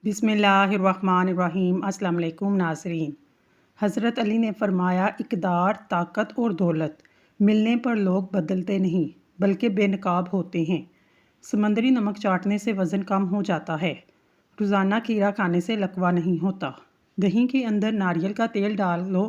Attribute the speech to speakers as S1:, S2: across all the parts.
S1: बिस्मिल्लाहिर्रहमानिर्रहीम। अस्सलाम वालेकुम नाज़रीन। हज़रत अली ने फरमाया, इक़दार, ताकत और दौलत मिलने पर लोग बदलते नहीं बल्कि बेनकाब होते हैं। समंदरी नमक चाटने से वज़न कम हो जाता है। रोज़ाना खीरा खाने से लकवा नहीं होता। दही के अंदर नारियल का तेल डाल लो,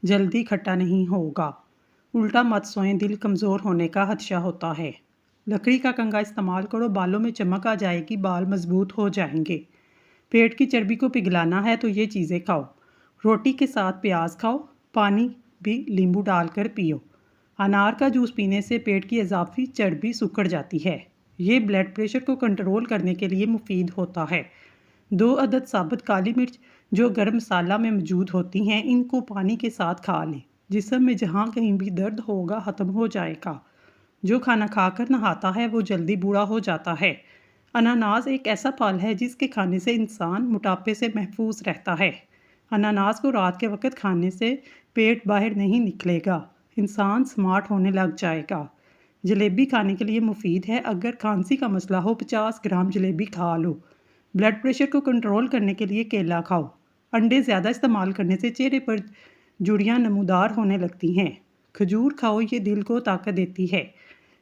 S1: जल्दी खट्टा नहीं होगा। उल्टा मत सोएं, दिल कमज़ोर होने का खदशा होता है। लकड़ी का कंघा इस्तेमाल करो, बालों में चमक आ जाएगी, बाल मजबूत हो जाएंगे। पेट की चर्बी को पिघलाना है तो ये चीज़ें खाओ। रोटी के साथ प्याज खाओ, पानी भी नींबू डालकर पियो। अनार का जूस पीने से पेट की इजाफी चर्बी सुकड़ जाती है। ये ब्लड प्रेशर को कंट्रोल करने के लिए मुफीद होता है। 2 अदद साबुत काली मिर्च जो गरम मसाला में मौजूद होती हैं, इनको पानी के साथ खा लें। जिस्म में जहाँ कहीं भी दर्द होगा ख़त्म हो जाएगा। जो खाना खाकर नहाता है वो जल्दी बूढ़ा हो जाता है। अनानास एक ऐसा फल है जिसके खाने से इंसान मोटापे से महफूज रहता है। अनानास को रात के वक्त खाने से पेट बाहर नहीं निकलेगा, इंसान स्मार्ट होने लग जाएगा। जलेबी खाने के लिए मुफीद है। अगर खांसी का मसला हो 50 ग्राम जलेबी खा लो। ब्लड प्रेशर को कंट्रोल करने के लिए केला खाओ। अंडे ज़्यादा इस्तेमाल करने से चेहरे पर जुड़ियाँ नमूदार होने लगती हैं। खजूर खाओ, ये दिल को ताकत देती है,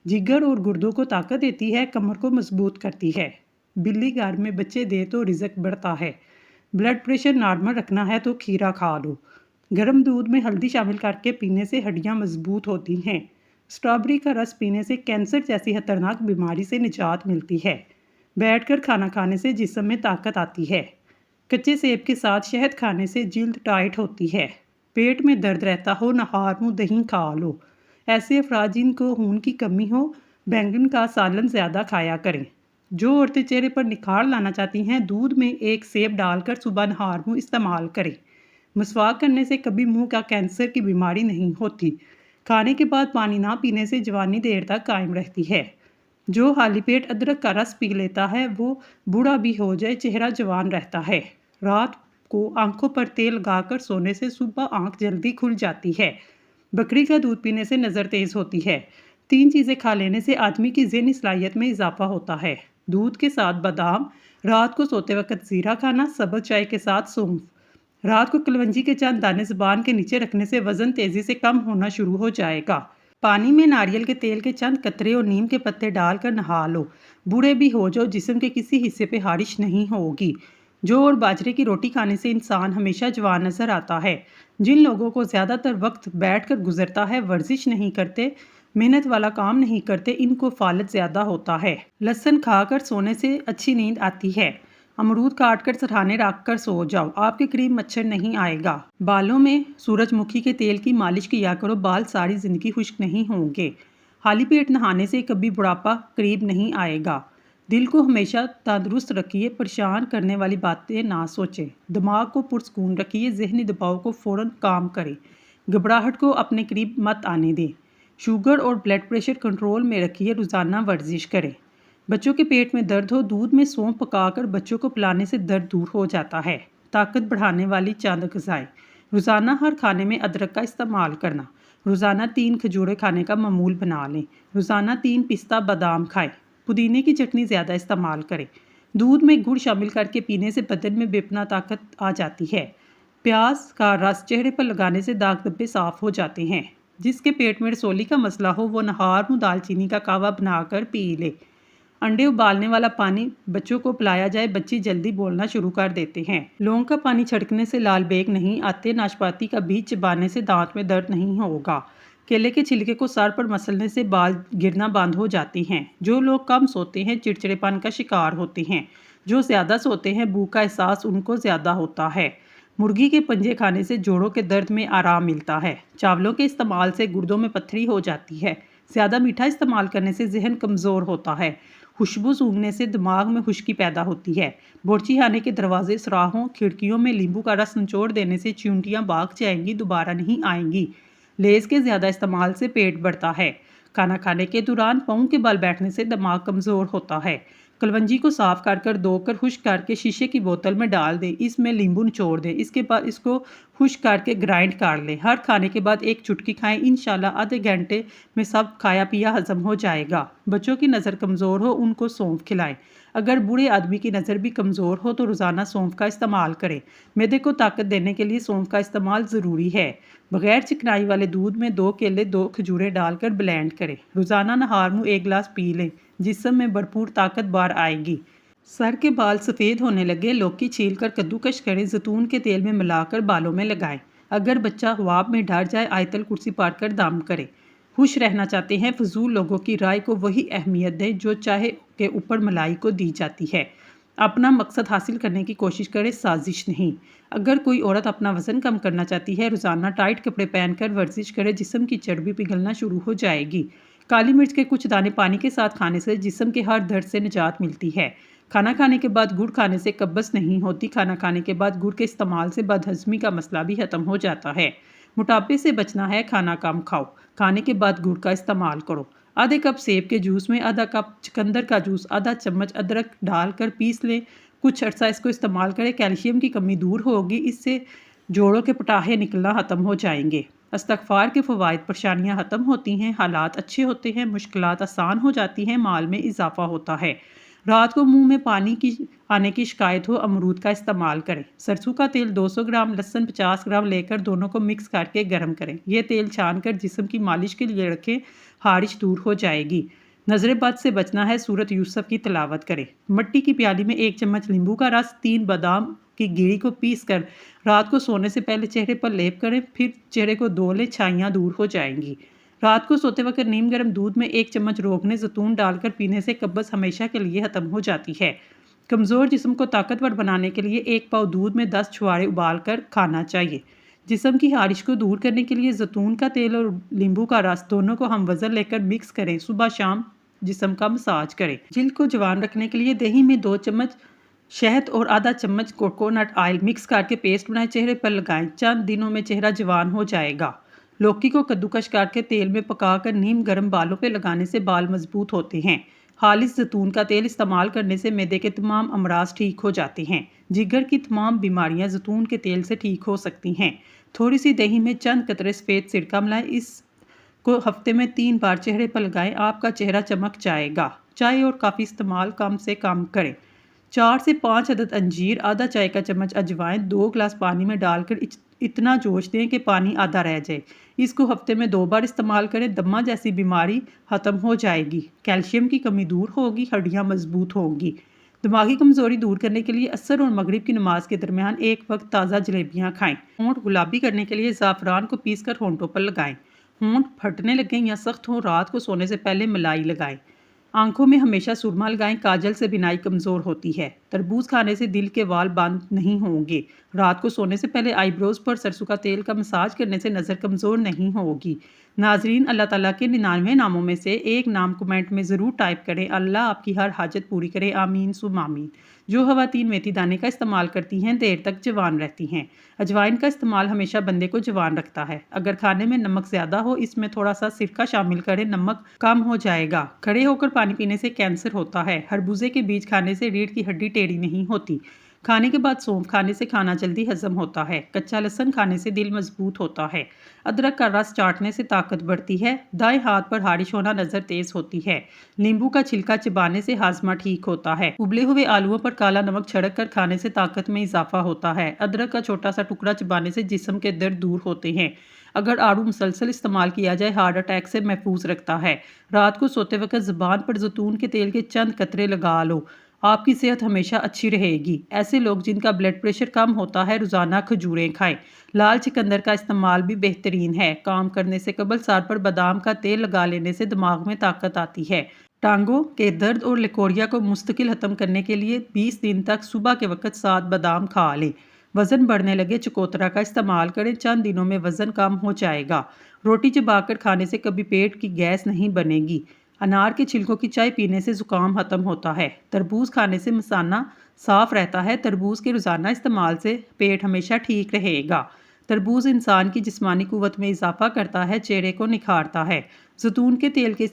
S1: जिगर और गुर्दों को ताकत देती है, कमर को मजबूत करती है। बिल्ली घर में बच्चे दे तो रिज़्क बढ़ता है। ब्लड प्रेशर नॉर्मल रखना है तो खीरा खा लो। गर्म दूध में हल्दी शामिल करके पीने से हड्डियां मजबूत होती हैं। स्ट्रॉबेरी का रस पीने से कैंसर जैसी खतरनाक बीमारी से निजात मिलती है। बैठकर खाना खाने से जिस्म में ताकत आती है। कच्चे सेब के साथ शहद खाने से जिल्द टाइट होती है। पेट में दर्द रहता हो, नहार मुँह दही खा लो। ऐसे अफराद जिनको खून की कमी हो, बैंगन का सालन ज़्यादा खाया करें। जो औरतें चेहरे पर निखार लाना चाहती हैं, दूध में एक सेब डालकर सुबह नहार मुँह इस्तेमाल करें। मसवाक करने से कभी मुंह का कैंसर की बीमारी नहीं होती। खाने के बाद पानी ना पीने से जवानी देर तक कायम रहती है। जो खाली पेट अदरक का रस पी लेता है वो बूढ़ा भी हो जाए चेहरा जवान रहता है। रात को आंखों पर तेल लगाकर सोने से सुबह आंख जल्दी खुल जाती है। बकरी का दूध पीने से नज़र तेज़ होती है। 3 चीज़ें खा लेने से आदमी की ज़हनी सलाहियत में इजाफा होता है। दूध के साथ बादाम, रात को सोते वक्त ज़ीरा खाना, सब्ज़ चाय के साथ सौंफ। रात को कलवंजी के चंद दाने ज़ुबान के नीचे रखने से वज़न तेज़ी से कम होना शुरू हो जाएगा। पानी में नारियल के तेल के चंद कतरे और नीम के पत्ते डालकर नहा लो। बूढ़े भी हो जाओ, जिस्म के किसी हिस्से पे हारिश नहीं होगी। जौ और बाजरे की रोटी खाने से इंसान हमेशा जवान नजर आता है। जिन लोगों को ज़्यादातर वक्त बैठकर गुजरता है, वर्जिश नहीं करते, मेहनत वाला काम नहीं करते, इनको फालत ज़्यादा होता है। लहसुन खाकर सोने से अच्छी नींद आती है। अमरूद काट कर सरहाने रख कर सो जाओ, आपके करीब मच्छर नहीं आएगा। बालों में सूरजमुखी के तेल की मालिश किया करो, बाल सारी ज़िंदगी खुश्क नहीं होंगे। खाली पेट नहाने से कभी बुढ़ापा करीब नहीं आएगा। दिल को हमेशा तंदुरुस्त रखिए, परेशान करने वाली बातें ना सोचें। दिमाग को पुरसकून रखिए, जहनी दबाव को फ़ौरन काम करें। घबराहट को अपने करीब मत आने दें। शुगर और ब्लड प्रेशर कंट्रोल में रखिए, रोज़ाना वर्जिश करें। बच्चों के पेट में दर्द हो, दूध में सौंफ पकाकर बच्चों को पिलाने से दर्द दूर हो जाता है। ताकत बढ़ाने वाली चंद ग़िज़ाएं। रोज़ाना हर खाने में अदरक का इस्तेमाल करना। रोज़ाना 3 खजूरें खाने का मामूल बना लें। रोज़ाना 3 पिस्ता बादाम खाएं। पुदीने की चटनी ज़्यादा इस्तेमाल करें। दूध में गुड़ शामिल करके पीने से बदन में बेपनाह ताकत आ जाती है। प्याज का रस चेहरे पर लगाने से दाग धब्बे साफ़ हो जाते हैं। जिसके पेट में रसोली का मसला हो वो नहार मुँह दालचीनी का कावा बनाकर पी ले। अंडे उबालने वाला पानी बच्चों को पिलाया जाए, बच्चे जल्दी बोलना शुरू कर देते हैं। लौंग का पानी छिड़कने से लाल बेग नहीं आते। नाशपाती का बीज चबाने से दांत में दर्द नहीं होगा। केले के छिलके को सर पर मसलने से बाल गिरना बंद हो जाते हैं। जो लोग कम सोते हैं चिड़चिड़ेपन का शिकार होते हैं। जो ज़्यादा सोते हैं भूख का एहसास उनको ज़्यादा होता है। मुर्गी के पंजे खाने से जोड़ों के दर्द में आराम मिलता है। चावलों के इस्तेमाल से गुर्दों में पत्थरी हो जाती है। ज़्यादा मीठा इस्तेमाल करने से जहन कमज़ोर होता है। खुशबू सूंघने से दिमाग में खुश्की पैदा होती है। बोर्ची खाने के दरवाजे, सुराहों, खिड़कियों में नींबू का रस निचोड़ देने से चींटियाँ भाग जाएंगी, दोबारा नहीं आएंगी। लेज़ के ज़्यादा इस्तेमाल से पेट बढ़ता है। खाना खाने के दौरान पाँव के बल बैठने से दिमाग कमज़ोर होता है। कलवंजी को साफ़ कर धोकर खुश्क करके शीशे की बोतल में डाल दें। इसमें नींबू निचोड़ दें। इसके बाद इसको खुश्क करके ग्राइंड कर लें। हर खाने के बाद 1 चुटकी खाएं। इंशाल्लाह आधे घंटे में सब खाया पिया हजम हो जाएगा। बच्चों की नज़र कमज़ोर हो, उनको सौंफ खिलाएं। अगर बूढ़े आदमी की नज़र भी कमज़ोर हो तो रोज़ाना सौंफ का इस्तेमाल करें। मैदे को ताकत देने के लिए सौंफ का इस्तेमाल ज़रूरी है। बगैर चिकनाई वाले दूध में 2 केले 2 खजूरें डालकर ब्लेंड करें। रोज़ाना नहार मुँह 1 गिलास पी लें, जिस्म में भरपूर ताकत बार आएगी। सर के बाल सफ़ेद होने लगे, लौकी छीलकर कद्दूकश करें, जैतून के तेल में मिलाकर बालों में लगाएं। अगर बच्चा ख्वाब में डर जाए, आयतल कुर्सी पढ़कर दम करें। खुश रहना चाहते हैं, फजूल लोगों की राय को वही अहमियत दें जो चाहे के ऊपर मलाई को दी जाती है। अपना मकसद हासिल करने की कोशिश करें, साजिश नहीं। अगर कोई औरत अपना वज़न कम करना चाहती है, रोज़ाना टाइट कपड़े पहनकर वर्जिश करे, जिस्म की चर्बी पिघलना शुरू हो जाएगी। काली मिर्च के कुछ दाने पानी के साथ खाने से जिस्म के हर दर्द से निजात मिलती है। खाना खाने के बाद गुड़ खाने से कब्ज़ नहीं होती। खाना खाने के बाद गुड़ के इस्तेमाल से बदहज़मी का मसला भी ख़त्म हो जाता है। मोटापे से बचना है, खाना कम खाओ, खाने के बाद गुड़ का इस्तेमाल करो। आधे कप सेब के जूस में आधा कप चुकंदर का जूस, आधा चम्मच अदरक डालकर पीस लें। कुछ अर्सा इसको इस्तेमाल करें, कैल्शियम की कमी दूर होगी। इससे जोड़ों के पटाखे निकलना ख़त्म हो जाएंगे। इस्तग़फ़ार के फ़वाइद, परेशानियाँ ख़त्म होती हैं, हालात अच्छे होते हैं, मुश्किलात आसान हो जाती हैं, माल में इजाफा होता है। रात को मुंह में पानी की आने की शिकायत हो, अमरूद का इस्तेमाल करें। सरसों का तेल 200 ग्राम, लहसुन 50 ग्राम लेकर दोनों को मिक्स करके गर्म करें। यह तेल छान कर जिस्म की मालिश के लिए रखें, खारिश दूर हो जाएगी। नज़र बद से बचना है, सूरत यूसुफ की तिलावत करें। मिट्टी की प्याली में 1 चम्मच नींबू का रस, 3 बादाम की गिरी को पीस कर रात को सोने से पहले चेहरे पर लेप करें, फिर चेहरे को धो लें, छाइयाँ दूर हो जाएंगी। रात को सोते वक्त नीम गर्म दूध में 1 चम्मच रोगने जैतून डालकर पीने से कब्ज़ हमेशा के लिए ख़त्म हो जाती है। कमज़ोर जिस्म को ताकतवर बनाने के लिए 1 पाव दूध में 10 छुहारे उबाल कर खाना चाहिए। जिस्म की खारिश को दूर करने के लिए जैतून का तेल और नींबू का रस दोनों को हम वज़न लेकर मिक्स करें। सुबह शाम जिस्म का मसाज करें। जिल्द को जवान रखने के लिए दही में 2 चम्मच शहद और आधा चम्मच कोकोनट ऑयल मिक्स करके पेस्ट बनाएं, चेहरे पर लगाएं। चंद दिनों में चेहरा जवान हो जाएगा। लौकी को कद्दूकश करके तेल में पकाकर नीम गर्म बालों पे लगाने से बाल मजबूत होते हैं। खालिस जैतून का तेल इस्तेमाल करने से मैदे के तमाम अमराज ठीक हो जाते हैं। जिगर की तमाम बीमारियां जैतून के तेल से ठीक हो सकती हैं। थोड़ी सी दही में चंद कतरे सफ़ेद सिरका मिलाएं, इसको हफ्ते में 3 बार चेहरे पर लगाएं, आपका चेहरा चमक जाएगा। चाय और काफ़ी इस्तेमाल कम से कम करें। 4 से 5 अदद अंजीर, आधा चाय का चम्मच अजवाइन 2 गिलास पानी में डालकर इतना जोश दें कि पानी आधा रह जाए। इसको हफ्ते में 2 बार इस्तेमाल करें, दमा जैसी बीमारी ख़त्म हो जाएगी। कैल्शियम की कमी दूर होगी, हड्डियाँ मजबूत होंगी। दिमागी कमज़ोरी दूर करने के लिए असर और मगरिब की नमाज के दरमियान एक वक्त ताज़ा जलेबियाँ खाएं। होंठ गुलाबी करने के लिए ज़ाफ़रान को पीसकर होंठों पर लगाएं। होंठ फटने लगें या सख्त हों, रात को सोने से पहले मलाई लगाएं। आंखों में हमेशा सुरमा लगाएं, काजल से बिनाई कमज़ोर होती है। तरबूज खाने से दिल के वाल बंद नहीं होंगे। रात को सोने से पहले आईब्रोज पर सरसों का तेल का मसाज करने से नज़र कमज़ोर नहीं होगी। नाजरीन, अल्लाह ताला के 99 नामों में से एक नाम कमेंट में ज़रूर टाइप करें। अल्लाह आपकी हर हाजत पूरी करे, आमीन सुम आमीन। जो ख़वातीन मेथी दाने का इस्तेमाल करती हैं देर तक जवान रहती हैं। अजवाइन का इस्तेमाल हमेशा बंदे को जवान रखता है। अगर खाने में नमक ज़्यादा हो, इसमें थोड़ा सा सिरका शामिल करें, नमक कम हो जाएगा। खड़े होकर पानी पीने से कैंसर होता है। खरबूजे के बीज खाने से रीढ़ की हड्डी टेढ़ी नहीं होती। खाने के बाद सौंफ खाने से खाना जल्दी हजम होता है। कच्चा लहसुन खाने से दिल मजबूत होता है। अदरक का रस चाटने से ताकत बढ़ती है। दाएं हाथ पर हारिश होना, नज़र तेज होती है। नींबू का छिलका चबाने से हाजमा ठीक होता है। उबले हुए आलूओं पर काला नमक छिड़क कर खाने से ताकत में इजाफा होता है। अदरक का छोटा सा टुकड़ा चबाने से जिस्म के दर्द दूर होते हैं। अगर आड़ू मुसलसल इस्तेमाल किया जाए, हार्ट अटैक से महफूज रखता है। रात को सोते वक्त ज़ुबान पर जैतून के तेल के चंद कतरे लगा लो, आपकी सेहत हमेशा अच्छी रहेगी। ऐसे लोग जिनका ब्लड प्रेशर कम होता है, रोज़ाना खजूरें खाएं। लाल चुकंदर का इस्तेमाल भी बेहतरीन है। काम करने से कबल सर पर बादाम का तेल लगा लेने से दिमाग में ताकत आती है। टांगों के दर्द और लिकोरिया को मुस्तकिल ख़त्म करने के लिए 20 दिन तक सुबह के वक्त 7 बादाम खा लें। वज़न बढ़ने लगे, चकोतरा का इस्तेमाल करें, चंद दिनों में वज़न कम हो जाएगा। रोटी चबाकर खाने से कभी पेट की गैस नहीं बनेगी। अनार के छिलकों की चाय पीने से ज़ुकाम ख़त्म होता है। तरबूज खाने से मसाना साफ़ रहता है। तरबूज के रोज़ाना इस्तेमाल से पेट हमेशा ठीक रहेगा। तरबूज इंसान की जिस्मानी क़ुव्वत में इजाफा करता है, चेहरे को निखारता है। जैतून के तेल के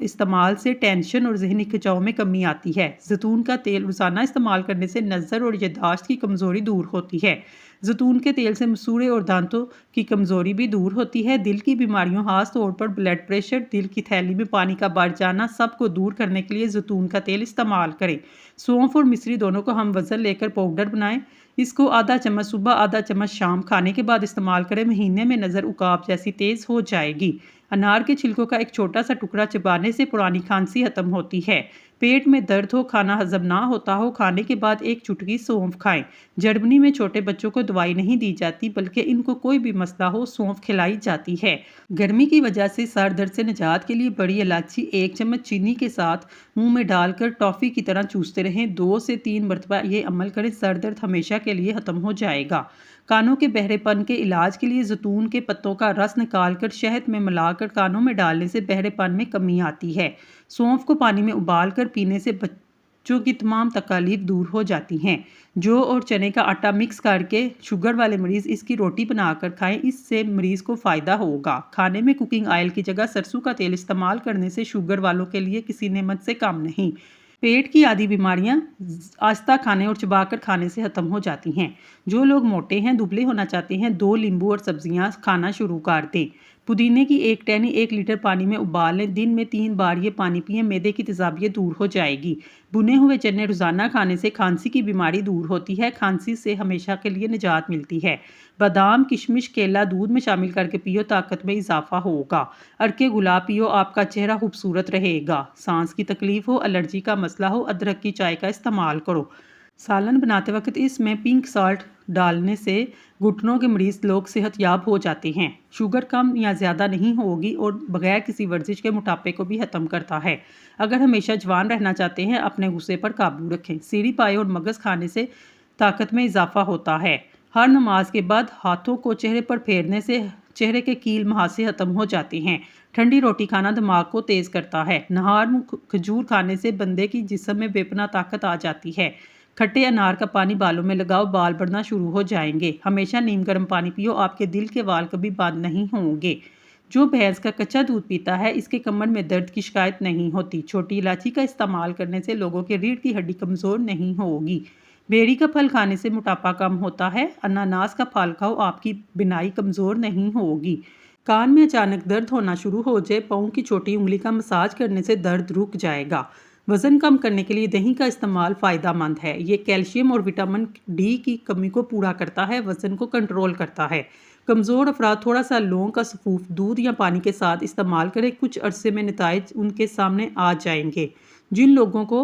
S1: इस्तेमाल से टेंशन और ज़हनी खिंचाव में कमी आती है। जैतून का तेल रोज़ाना इस्तेमाल करने से नज़र और याददाश्त की कमज़ोरी दूर होती है। जैतून के तेल से मसूड़े और दांतों की कमज़ोरी भी दूर होती है। दिल की बीमारियों, खास तौर पर ब्लड प्रेशर, दिल की थैली में पानी का बढ़ जाना, सबको दूर करने के लिए जैतून का तेल इस्तेमाल करें। सौंफ और मिश्री दोनों को हम वज़न लेकर पाउडर बनाएं। इसको आधा चम्मच सुबह, आधा चम्मच शाम खाने के बाद इस्तेमाल करें। महीने में नज़र उकाब जैसी तेज़ हो जाएगी। अनार के छिलकों का एक छोटा सा टुकड़ा चबाने से पुरानी खांसी खत्म होती है। पेट में दर्द हो, खाना हजम ना होता हो, खाने के बाद एक चुटकी सौंफ खाएं। जर्मनी में छोटे बच्चों को दवाई नहीं दी जाती, बल्कि इनको कोई भी मसला हो सौंफ खिलाई जाती है। गर्मी की वजह से सर दर्द से निजात के लिए बड़ी इलायची 1 चम्मच चीनी के साथ मुंह में डालकर टॉफ़ी की तरह चूसते रहें। 2 से 3 मरतबा ये अमल करें, सर दर्द हमेशा के लिए ख़त्म हो जाएगा। कानों के बहरेपन के इलाज के लिए जैतून के पत्तों का रस निकालकर शहद में मिलाकर कानों में डालने से बहरेपन में कमी आती है। सौंफ को पानी में उबाल कर पीने से बच्चों की तमाम तकलीफ दूर हो जाती हैं। जौ और चने का आटा मिक्स करके शुगर वाले मरीज़ इसकी रोटी बनाकर खाएं, इससे मरीज़ को फ़ायदा होगा। खाने में कुकिंग ऑयल की जगह सरसों का तेल इस्तेमाल करने से शुगर वालों के लिए किसी नेमत से कम नहीं। पेट की आदि बीमारियां आस्ता खाने और चबाकर खाने से ख़त्म हो जाती हैं। जो लोग मोटे हैं, दुबले होना चाहते हैं, 2 नींबू और सब्जियां खाना शुरू कर दें। पुदीने की 1 टहनी 1 लीटर पानी में उबाल लें। दिन में 3 बार ये पानी पिएं, मैदे की तेज़ाबियत दूर हो जाएगी। भुने हुए चने रोज़ाना खाने से खांसी की बीमारी दूर होती है। खांसी से हमेशा के लिए निजात मिलती है। बादाम, किशमिश, केला दूध में शामिल करके पियो, ताकत में इजाफा होगा। अरके गुलाब पियो, आपका चेहरा खूबसूरत रहेगा। सांस की तकलीफ हो, एलर्जी का मसला हो, अदरक की चाय का इस्तेमाल करो। सालन बनाते वक्त इसमें पिंक साल्ट डालने से घुटनों के मरीज लोग सेहतयाब हो जाते हैं। शुगर कम या ज़्यादा नहीं होगी और बगैर किसी वर्जिश के मोटापे को भी ख़त्म करता है। अगर हमेशा जवान रहना चाहते हैं, अपने गुस्से पर काबू रखें। सीरी पाए और मगज़ खाने से ताकत में इजाफा होता है। हर नमाज के बाद हाथों को चेहरे पर फेरने से चेहरे के कील मुहासे ख़त्म हो जाते हैं। ठंडी रोटी खाना दिमाग को तेज़ करता है। नहार में खजूर खाने से बंदे की जिस्म में बेपनाह ताकत आ जाती है। खट्टे अनार का पानी बालों में लगाओ, बाल बढ़ना शुरू हो जाएंगे। हमेशा नीम गर्म पानी पियो, आपके दिल के वाल कभी बंद नहीं होंगे। जो भैंस का कच्चा दूध पीता है, इसके कमर में दर्द की शिकायत नहीं होती। छोटी इलायची का इस्तेमाल करने से लोगों की रीढ़ की हड्डी कमज़ोर नहीं होगी। बेरी का फल खाने से मोटापा कम होता है। अनानास का फल खाओ, आपकी बिनाई कमज़ोर नहीं होगी। कान में अचानक दर्द होना शुरू हो जाए, पाँव की छोटी उंगली का मसाज करने से दर्द रुक जाएगा। वज़न कम करने के लिए दही का इस्तेमाल फ़ायदेमंद है। ये कैल्शियम और विटामिन डी की कमी को पूरा करता है, वज़न को कंट्रोल करता है। कमज़ोर अफराद थोड़ा सा लौंग का सफ़ूफ दूध या पानी के साथ इस्तेमाल करें, कुछ अरसे में नताइज उनके सामने आ जाएंगे। जिन लोगों को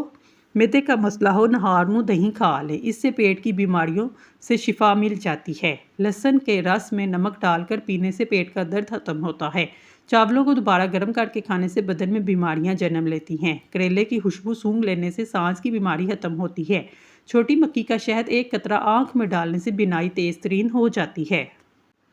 S1: मैदे का मसला हो, नहार मुँह दही खा लें, इससे पेट की बीमारियों से शिफा मिल जाती है। लहसुन के रस में नमक डालकर पीने से पेट का दर्द खत्म होता है। चावलों को दोबारा गर्म करके खाने से बदन में बीमारियां जन्म लेती हैं। करेले की खुशबू सूंघ लेने से सांस की बीमारी खत्म होती है। छोटी मक्की का शहद 1 कतरा आँख में डालने से बिनाई तेज तरीन हो जाती है।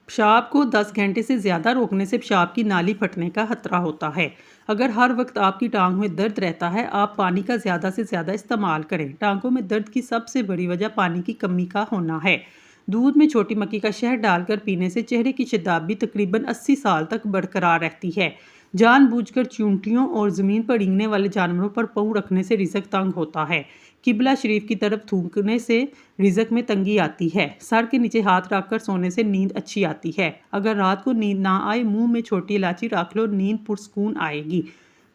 S1: पेशाब को 10 घंटे से ज़्यादा रोकने से पेशाब की नाली फटने का खतरा होता है। अगर हर वक्त आपकी टांग में दर्द रहता है, आप पानी का ज़्यादा से ज़्यादा इस्तेमाल करें। टांगों में दर्द की सबसे बड़ी वजह पानी की कमी का होना है। दूध में छोटी मक्की का शहद डालकर पीने से चेहरे की शदाबी तकरीबन 80 साल तक बरकरार रहती है। जानबूझकर चूंटियों और ज़मीन पर रेंगने वाले जानवरों पर पाँव रखने से रिज़्क तंग होता है। किबला शरीफ की तरफ थूकने से रिज़्क में तंगी आती है। सर के नीचे हाथ रखकर सोने से नींद अच्छी आती है। अगर रात को नींद ना आए, मुंह में छोटी इलायची रख लो, नींद पुरसकून आएगी।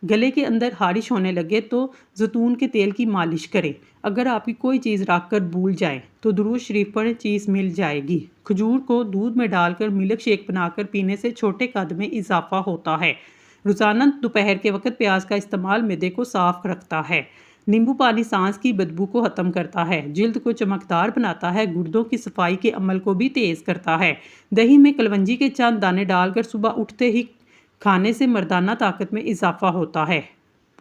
S1: गले के अंदर खारिश होने लगे तो जैतून के तेल की मालिश करें। अगर आपकी कोई चीज़ रख कर भूल जाए तो दुरूद शरीफ पढ़ें, चीज़ मिल जाएगी। खजूर को दूध में डालकर मिल्क शेक बनाकर पीने से छोटे कद में इजाफा होता है। रोज़ाना दोपहर के वक्त प्याज का इस्तेमाल मैदे को साफ रखता है। नींबू पानी सांस की बदबू को ख़त्म करता है, जिल्द को चमकदार बनाता है, गुर्दों की सफाई के अमल को भी तेज़ करता है। दही में कलवंजी के चंद दाने डालकर सुबह उठते ही खाने से मर्दाना ताकत में इजाफा होता है।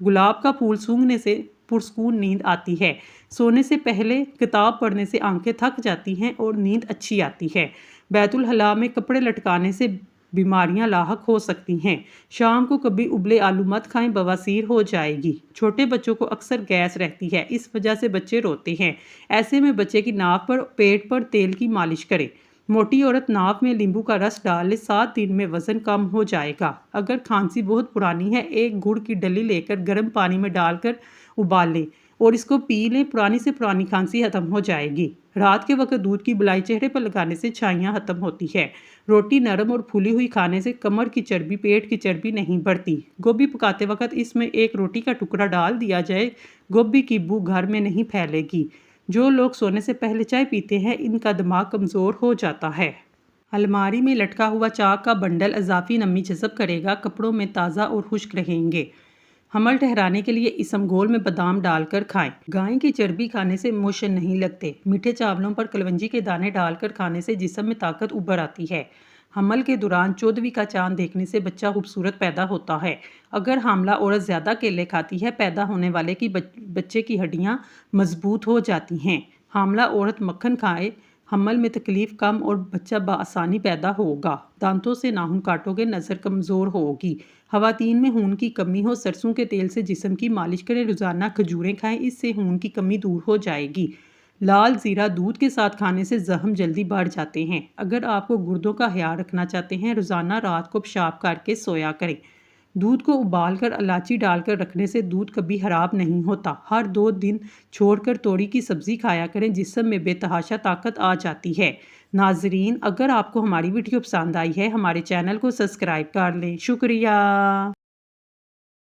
S1: गुलाब का फूल सूंघने से पुरस्कून नींद आती है। सोने से पहले किताब पढ़ने से आंखें थक जाती हैं और नींद अच्छी आती है। बैतुल हला में कपड़े लटकाने से बीमारियां लाहक हो सकती हैं। शाम को कभी उबले आलू मत खाएं, बवासीर हो जाएगी। छोटे बच्चों को अक्सर गैस रहती है, इस वजह से बच्चे रोते हैं। ऐसे में बच्चे की नाक पर, पेट पर तेल की मालिश करें। मोटी औरत नाव में नींबू का रस डाल ले, 7 दिन में वजन कम हो जाएगा। अगर खांसी बहुत पुरानी है, एक गुड़ की डली लेकर गर्म पानी में डालकर उबाल लें और इसको पी लें, पुरानी से पुरानी खांसी खत्म हो जाएगी। रात के वक्त दूध की बुलाई चेहरे पर लगाने से छाइयाँ खत्म होती है। रोटी नरम और फूली हुई खाने से कमर की चर्बी, पेट की चर्बी नहीं बढ़ती। गोभी पकाते वक्त इसमें एक रोटी का टुकड़ा डाल दिया जाए, गोभी की बू घर में नहीं फैलेगी। जो लोग सोने से पहले चाय पीते हैं, इनका दिमाग कमज़ोर हो जाता है। अलमारी में लटका हुआ चाक का बंडल इजाफी नमी जज़ब करेगा, कपड़ों में ताज़ा और खुश्क रहेंगे। हमल ठहराने के लिए इसमगोल में बादाम डालकर खाएं। गाय की चर्बी खाने से मोशन नहीं लगते। मीठे चावलों पर कलवंजी के दाने डालकर खाने से जिस्म में ताकत उभर आती है। हमल के दौरान 14वीं का चांद देखने से बच्चा खूबसूरत पैदा होता है। अगर हामला औरत ज़्यादा केले खाती है, पैदा होने वाले की बच्चे की हड्डियाँ मजबूत हो जाती हैं। हामला औरत मक्खन खाए, हमल में तकलीफ कम और बच्चा बआसानी पैदा होगा। दांतों से नाखून काटोगे, नज़र कमज़ोर होगी। खवातीन में खून की कमी हो, सरसों के तेल से जिस्म की मालिश करें। रोज़ाना खजूरें खाएं, इससे खून की कमी दूर हो जाएगी। लाल ज़ीरा दूध के साथ खाने से जख्म जल्दी बढ़ जाते हैं। अगर आपको गुर्दों का ख्याल रखना चाहते हैं, रोज़ाना रात को पेशाब करके सोया करें। दूध को उबालकर इलायची डालकर रखने से दूध कभी खराब नहीं होता। हर 2 दिन छोड़कर तोरी की सब्ज़ी खाया करें, जिस्म में बेतहाशा ताकत आ जाती है। नाजरीन, अगर आपको हमारी वीडियो पसंद आई है, हमारे चैनल को सब्सक्राइब कर लें। शुक्रिया।